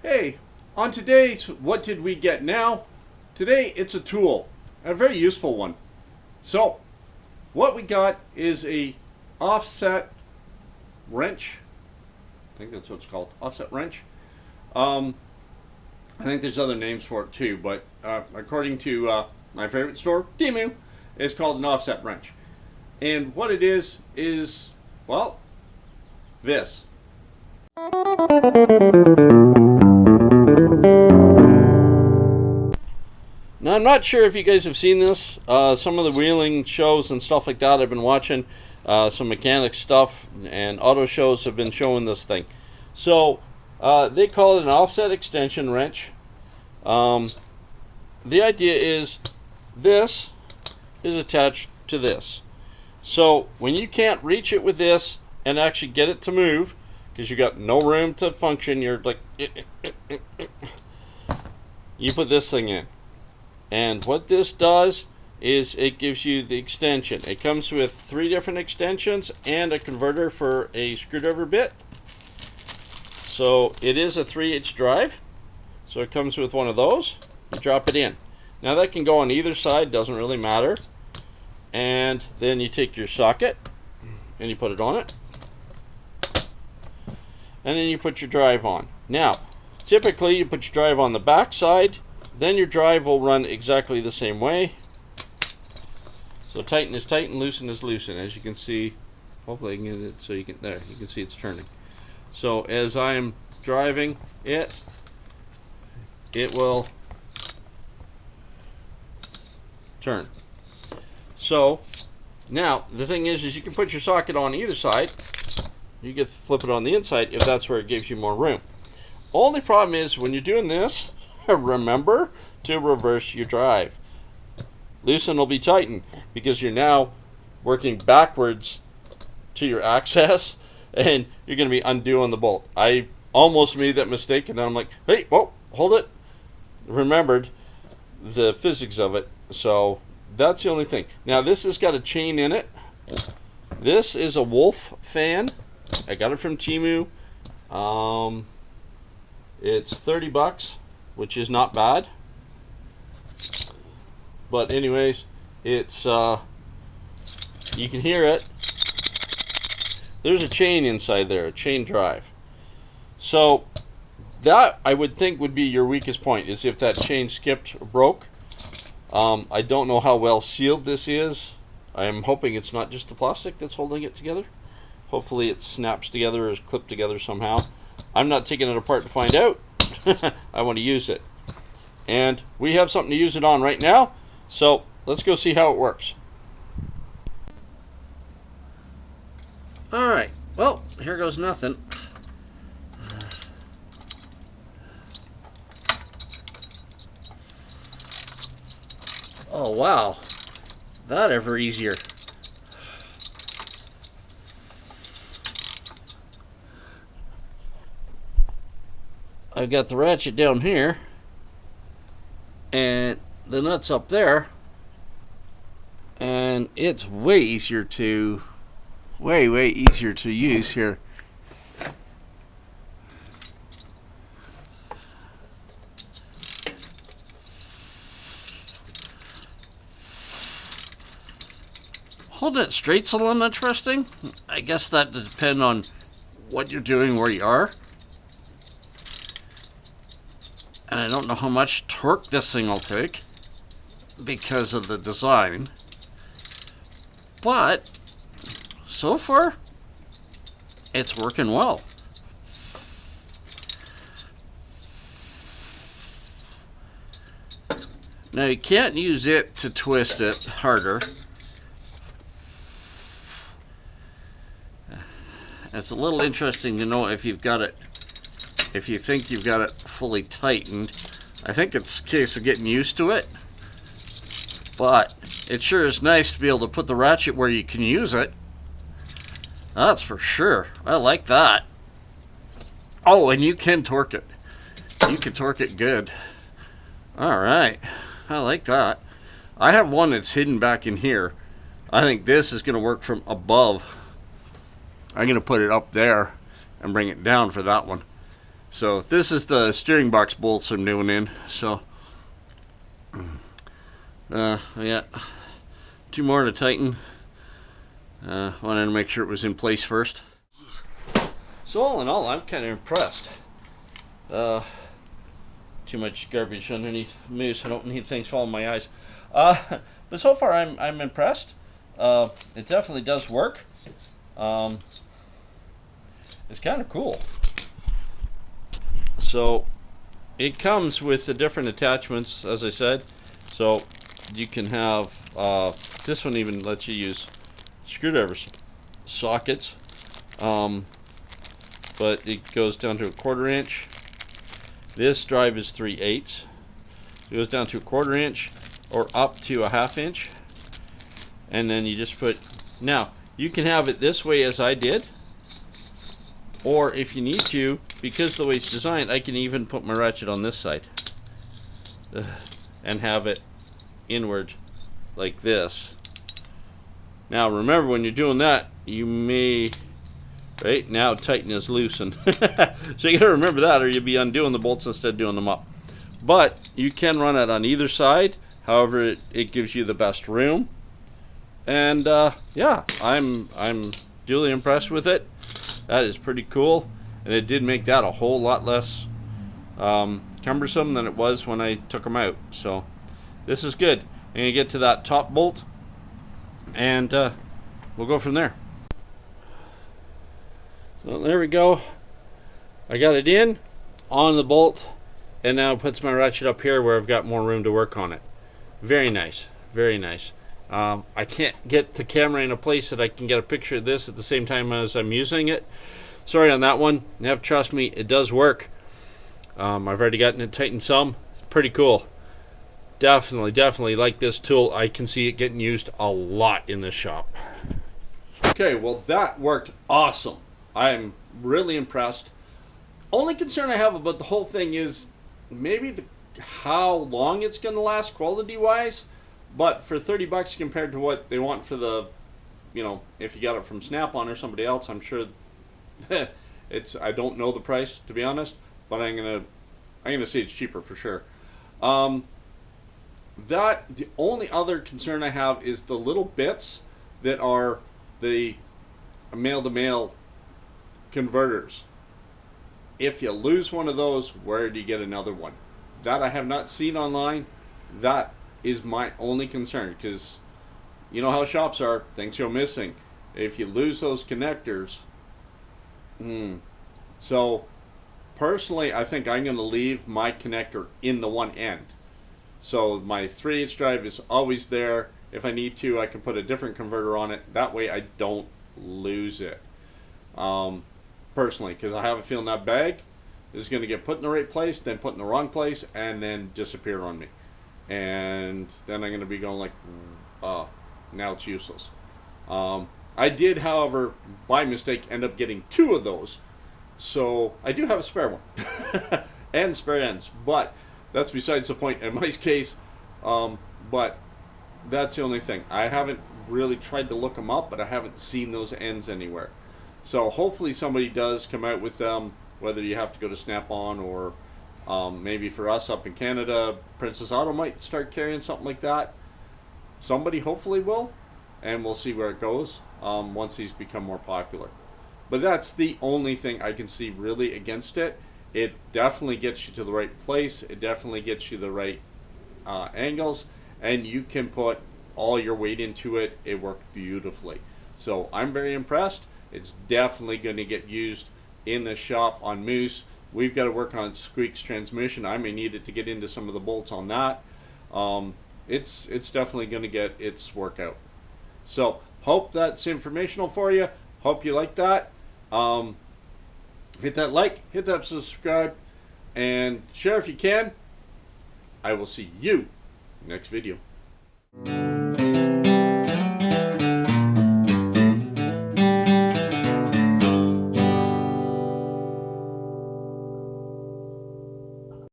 Hey, on today's What Did We Get Now? Today it's a tool, a very useful one. So, what we got is a offset wrench. I think that's what it's called, offset wrench. Um, I think there's other names for it too, but according to my favorite store, Temu, it's called an offset wrench. And what it is, well, this. Now, I'm not sure if you guys have seen this. Some of the wheeling shows and stuff like that I've been watching, some mechanic stuff and auto shows have been showing this thing. So, they call it an offset extension wrench. The idea is this is attached to this. So, when you can't reach it with this and actually get it to move, because you got no room to function, you're like, you put this thing in. And what this does is it gives you the extension. It comes with 3 different extensions and a converter for a screwdriver bit. So it is a 3/8 drive. So it comes with one of those. You drop it in. Now that can go on either side, doesn't really matter. And then you take your socket and you put it on it. And then you put your drive on. Now, typically you put your drive on the back side. Then your drive will run exactly the same way. So tighten is tighten, loosen is loosen. As you can see, hopefully I can get it so you can, there, you can see it's turning. So as I'm driving it, it will turn. So now the thing is you can put your socket on either side. You can flip it on the inside if that's where it gives you more room. Only problem is when you're doing this, remember to reverse your drive. Loosen will be tightened because you're now working backwards to your access and you're going to be undoing the bolt. I almost made that mistake and then I'm like, hey, whoa, hold it. Remembered the physics of it. So that's the only thing. Now this has got a chain in it. This is a Wolf fan. I got it from Temu. It's $30, which is not bad. But anyways, it's you can hear it. There's a chain inside there, a chain drive. So that I would think would be your weakest point, is if that chain skipped or broke. I don't know how well sealed this is. I am hoping it's not just the plastic that's holding it together. Hopefully it snaps together or is clipped together somehow. I'm not taking it apart to find out. I want to use it. And we have something to use it on right now. So let's go see how it works. Alright, well, here goes nothing. Oh wow, that ever easier. I've got the ratchet down here and the nuts up there, and it's way easier to use here. Holding it straight's a little interesting. I guess that depends on what you're doing, where you are. And I don't know how much torque this thing will take because of the design. But so far, it's working well. Now you can't use it to twist it harder. It's a little interesting to know if you've got it, if you think you've got it fully tightened. I think it's a case of getting used to it. But it sure is nice to be able to put the ratchet where you can use it. That's for sure. I like that. Oh, and you can torque it. You can torque it good. Alright. I like that. I have one that's hidden back in here. I think this is going to work from above. I'm going to put it up there and bring it down for that one. So this is the steering box bolts I'm doing in. So I got 2 more to tighten. Wanted to make sure it was in place first. So all in all, I'm kind of impressed. Too much garbage underneath Moose. I don't need things falling in my eyes. But so far, I'm impressed. It definitely does work. It's kind of cool. So it comes with the different attachments, as I said. So you can have this one even lets you use screwdrivers, sockets. But it goes down to a 1/4 inch. This drive is 3/8. It goes down to a 1/4 inch or up to a 1/2 inch. And then you just put, now you can have it this way as I did, or if you need to, because the way it's designed, I can even put my ratchet on this side and have it inward like this. Now remember, when you're doing that, you may, right now tighten is loosened. So you gotta remember that, or you'll be undoing the bolts instead of doing them up. But you can run it on either side, however it gives you the best room. And yeah, I'm duly impressed with it. That is pretty cool, and it did make that a whole lot less cumbersome than it was when I took them out. So this is good. I'm gonna get to that top bolt, and we'll go from there. So there we go. I got it in on the bolt, and now it puts my ratchet up here where I've got more room to work on it. Very nice, very nice. I can't get the camera in a place that I can get a picture of this at the same time as I'm using it. Sorry on that one. You have to trust me, it does work. I've already gotten it tightened some. It's pretty cool. Definitely like this tool. I can see it getting used a lot in this shop. Okay, well that worked awesome. I'm really impressed. Only concern I have about the whole thing is maybe how long it's going to last quality-wise. But for $30 compared to what they want for the, you know, if you got it from Snap-on or somebody else, I'm sure it's, I don't know the price, to be honest, but I'm gonna say it's cheaper for sure. The only other concern I have is the little bits that are the male-to-male converters. If you lose one of those, where do you get another one? That I have not seen online. That is my only concern, because you know how shops are, things go missing. If you lose those connectors, so personally I think I'm going to leave my connector in the one end. So my 3/8 drive is always there. If I need to, I can put a different converter on it. That way I don't lose it. Personally, because I have a feeling that bag is going to get put in the right place, then put in the wrong place, and then disappear on me. And then I'm going to be going like, now it's useless. I did, however, by mistake, end up getting 2 of those. So I do have a spare one. And spare ends. But that's besides the point in my case. But that's the only thing. I haven't really tried to look them up, but I haven't seen those ends anywhere. So hopefully somebody does come out with them, whether you have to go to Snap-on or maybe for us up in Canada, Princess Auto might start carrying something like that. Somebody hopefully will, and we'll see where it goes once these become more popular. But that's the only thing I can see really against it. It definitely gets you to the right place. It definitely gets you the right angles, and you can put all your weight into it. It worked beautifully. So I'm very impressed. It's definitely going to get used in the shop on Moose. We've got to work on Squeak's transmission. I may need it to get into some of the bolts on that. It's definitely going to get its work out. So hope that's informational for you. Hope you like that. Hit that like, hit that subscribe, and share if you can. I will see you next video.